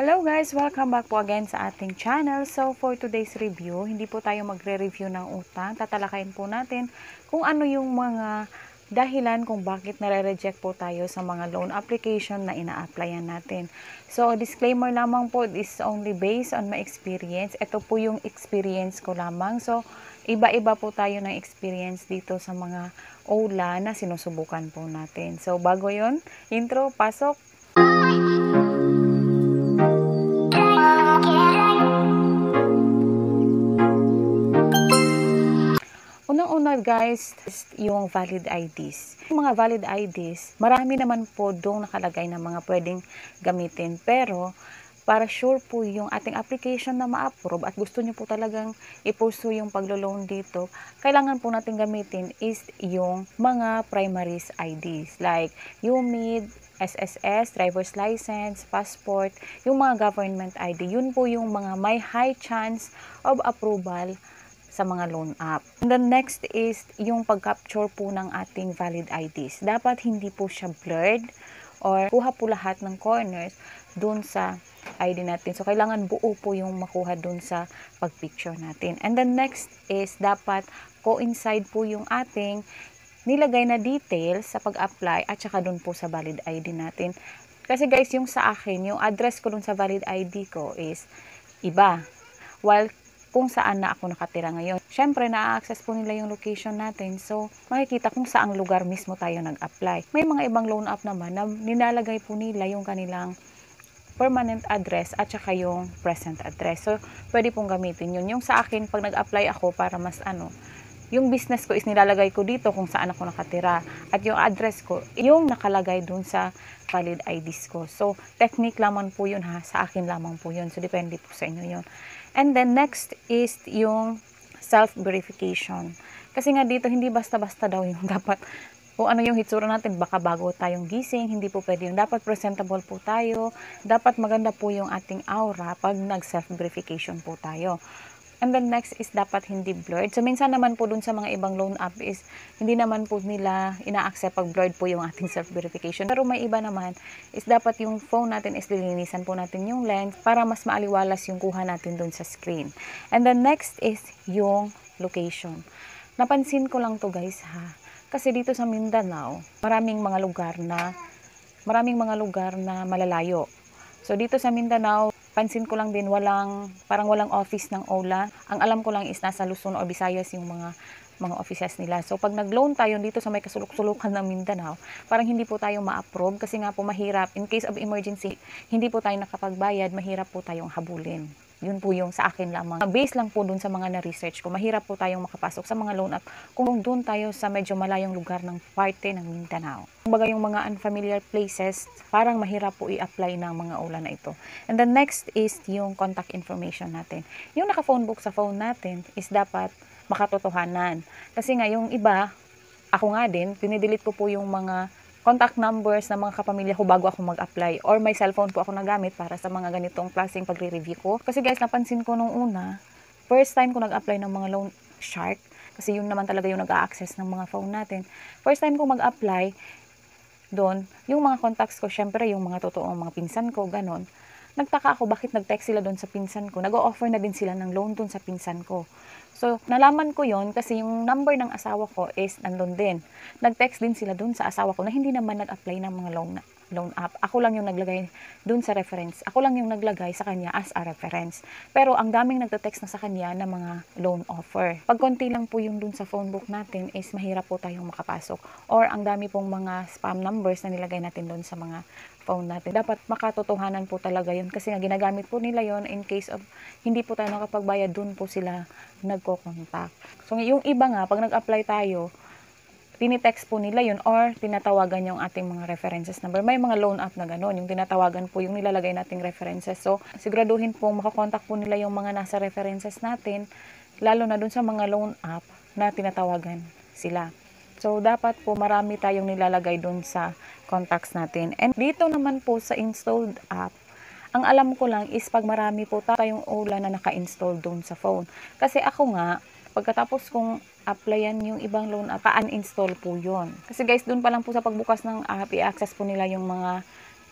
Hello guys! Welcome back po again sa ating channel. So for today's review, hindi po tayo magre-review ng utang. Tatalakayin po natin kung ano yung mga dahilan kung bakit nare-reject po tayo sa mga loan application na ina-applyan natin. So disclaimer lamang po, this is only based on my experience. Ito po yung experience ko lamang. So iba-iba po tayo ng experience dito sa mga OLA na sinusubukan po natin. So bago yon, intro, pasok! Unang-una guys, yung valid IDs. Yung mga valid IDs, marami naman po doong nakalagay na mga pwedeng gamitin. Pero, para sure po yung ating application na ma-approve at gusto nyo po talagang i-pursue yung paglo-loan dito, kailangan po natin gamitin is yung mga primaries IDs like UMID, SSS, driver's license, passport, yung mga government ID. Yun po yung mga may high chance of approval sa mga loan app. And the next is yung pag-capture po ng ating valid IDs. Dapat hindi po siya blurred or kuha po lahat ng corners dun sa ID natin. So, kailangan buo po yung makuha dun sa pag-picture natin. And the next is dapat coincide po yung ating nilagay na details sa pag-apply at saka dun po sa valid ID natin. Kasi guys, yung sa akin, yung address ko dun sa valid ID ko is iba. While kung saan na ako nakatira ngayon. Syempre, na-access po nila yung location natin. So, makikita kung saang lugar mismo tayo nag-apply. May mga ibang loan app naman na nilalagay po nila yung kanilang permanent address at saka yung present address. So, pwede pong gamitin yun. Yung sa akin, pag nag-apply ako para mas yung business ko is nilalagay ko dito kung saan ako nakatira. At yung address ko, yung nakalagay dun sa valid IDs ko. So, technique lamang po yun ha. Sa akin lamang po yun. So, depende po sa inyo yun. And then, next is yung self-verification. Kasi nga dito, hindi basta-basta daw yung dapat, kung ano yung hitsura natin, baka bago tayong gising, hindi po pwede yung dapat presentable po tayo, dapat maganda po yung ating aura pag nag-self-verification po tayo. And then next is dapat hindi blurred. So minsan naman po dun sa mga ibang loan app is hindi naman po nila ina-accept pag blurred po yung ating self-verification. Pero may iba naman is dapat yung phone natin is lilinisan po natin yung lens para mas maaliwalas yung kuha natin dun sa screen. And then next is yung location. Napansin ko lang to guys ha. Kasi dito sa Mindanao, maraming mga lugar na malalayo. So dito sa Mindanao, pansin ko lang din parang walang office ng OLA. Ang alam ko lang is nasa Luzon o Visayas yung mga offices nila. So pag nag-loan tayo dito sa may kasulok-sulukan ng Mindanao, parang hindi po tayo ma-approve kasi nga po mahirap. In case of emergency, hindi po tayo nakapagbayad, mahirap po tayong habulin. Yun po yung sa akin lamang. Base lang po dun sa mga na-research ko. Mahirap po tayong makapasok sa mga loan app kung dun tayo sa medyo malayong lugar ng parte ng Mindanao. Kumbaga yung mga unfamiliar places, parang mahirap po i-apply ng mga OLA na ito. And the next is yung contact information natin. Yung naka-phone book sa phone natin is dapat makatotohanan. Kasi nga yung iba, ako nga din, dinidelete ko po yung mga contact numbers ng mga kapamilya ko bago ako mag-apply. Or may cellphone po ako nagamit para sa mga ganitong klaseng pagre-review ko. Kasi guys, napansin ko nung una, first time ko nag-apply ng mga loan shark, kasi yun naman talaga yung nag-a-access ng mga phone natin. First time ko mag-apply doon, yung mga contacts ko, syempre yung mga totoong mga pinsan ko, ganon. Nagtaka ako bakit nag-text sila doon sa pinsan ko. Nag-o-offer na din sila ng loan doon sa pinsan ko. So, nalaman ko yon kasi yung number ng asawa ko is nandun din. Nag-text din sila dun sa asawa ko na hindi naman nag-apply ng mga loan app. Ako lang yung naglagay dun sa reference. Ako lang yung naglagay sa kanya as a reference. Pero ang daming nagte-text na sa kanya na mga loan offer. Pag konti lang po yung dun sa phone book natin is mahirap po tayong makapasok. Or ang dami pong mga spam numbers na nilagay natin dun sa mga phone natin. Dapat makatotohanan po talaga yun kasi nga ginagamit po nila yon in case of hindi po tayo nakapagbayad, dun po sila nagko-contact. So yung iba nga, pag nag-apply tayo, tinitext po nila yun or tinatawagan yung ating mga references number. May mga loan app na gano'n, yung tinatawagan po yung nilalagay nating references. So siguraduhin po makakontak po nila yung mga nasa references natin, lalo na dun sa mga loan app na tinatawagan sila. So, dapat po marami tayong nilalagay dun sa contacts natin. And dito naman po sa installed app, ang alam ko lang is pag marami po tayong OLA na naka-install dun sa phone. Kasi ako nga, pagkatapos kong applyan yung ibang loan app, ka-uninstall po yun. Kasi guys, dun pa lang po sa pagbukas ng app, i-access po nila yung mga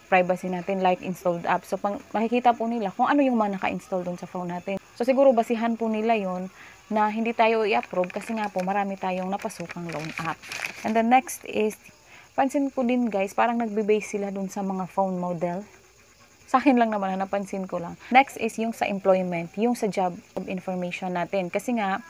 privacy natin like installed app. So makikita po nila kung ano yung mga naka-install doon sa phone natin. So siguro basihan po nila yon na hindi tayo i-approve kasi nga po marami tayong napasukang loan app. And the next is, pansin ko din guys, parang nagbe-base sila doon sa mga phone model. Sa akin lang naman, napansin ko lang. Next is yung sa employment, yung sa job information natin. Kasi nga,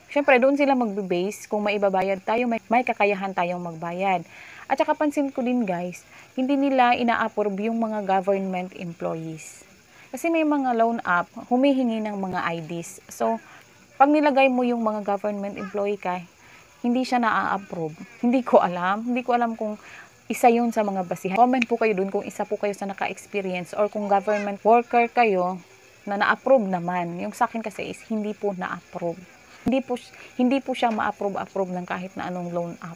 syempre doon sila magbe-base kung maibabayad tayo, may kakayahan tayong magbayad. At saka pansin ko din guys, hindi nila ina-approve yung mga government employees. Kasi may mga loan app, humihingi ng mga IDs. So, pag nilagay mo yung mga government employee ka, hindi siya na-approve. Hindi ko alam kung isa yun sa mga basihan. Comment po kayo dun kung isa po kayo sa naka-experience or kung government worker kayo na na-approve naman. Yung sa akin kasi is hindi po na-approve. Hindi po siya ma-approve ng kahit na anong loan app.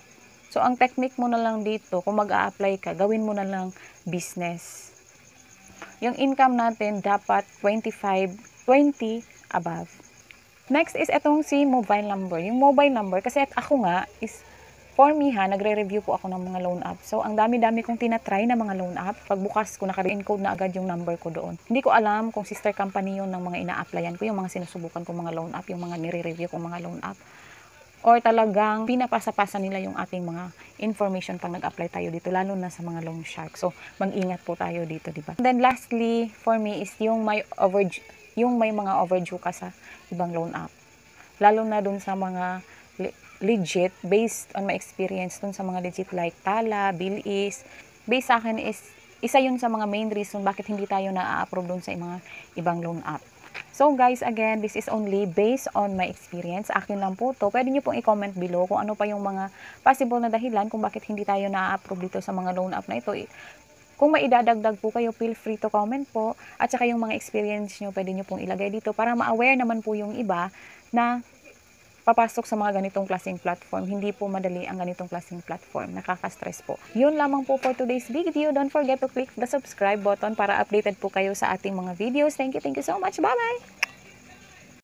So, ang technique mo na lang dito, kung mag-a-apply ka, gawin mo na lang business. Yung income natin dapat 20 above. Next is itong si mobile number. Yung mobile number, kasi ako nga is, for me nagre-review po ako ng mga loan app. So, ang dami-dami kong tinatry na mga loan app. Pagbukas ko, naka-encode na agad yung number ko doon. Hindi ko alam kung sister company yun ng mga ina-applyan ko, yung mga sinusubukan kong mga loan app, yung mga nire-review kong mga loan app. Or talagang pinapasa-pasa nila yung ating mga information pag nag-apply tayo dito, lalo na sa mga loan shark. So, mag-ingat po tayo dito, di ba? Then lastly, for me is yung may mga overdue ka sa ibang loan app. Lalo na dun sa mga legit, based on my experience dun sa mga legit like Tala, Bilis. Based sa akin is, isa yun sa mga main reason bakit hindi tayo na-approve dun sa mga ibang loan app. So guys, again, this is only based on my experience. Akin lang po to. Pwede nyo pong i-comment below kung ano pa yung mga possible na dahilan kung bakit hindi tayo na-approve dito sa mga loan app na ito. Kung maidadagdag po kayo, feel free to comment po. At saka yung mga experience nyo, pwede nyo pong ilagay dito para ma-aware naman po yung iba na papasok sa mga ganitong klaseng platform. Hindi po madali ang ganitong klaseng platform. Nakaka-stress po. Yun lamang po for today's video. Don't forget to click the subscribe button para updated po kayo sa ating mga videos. Thank you so much. Bye-bye!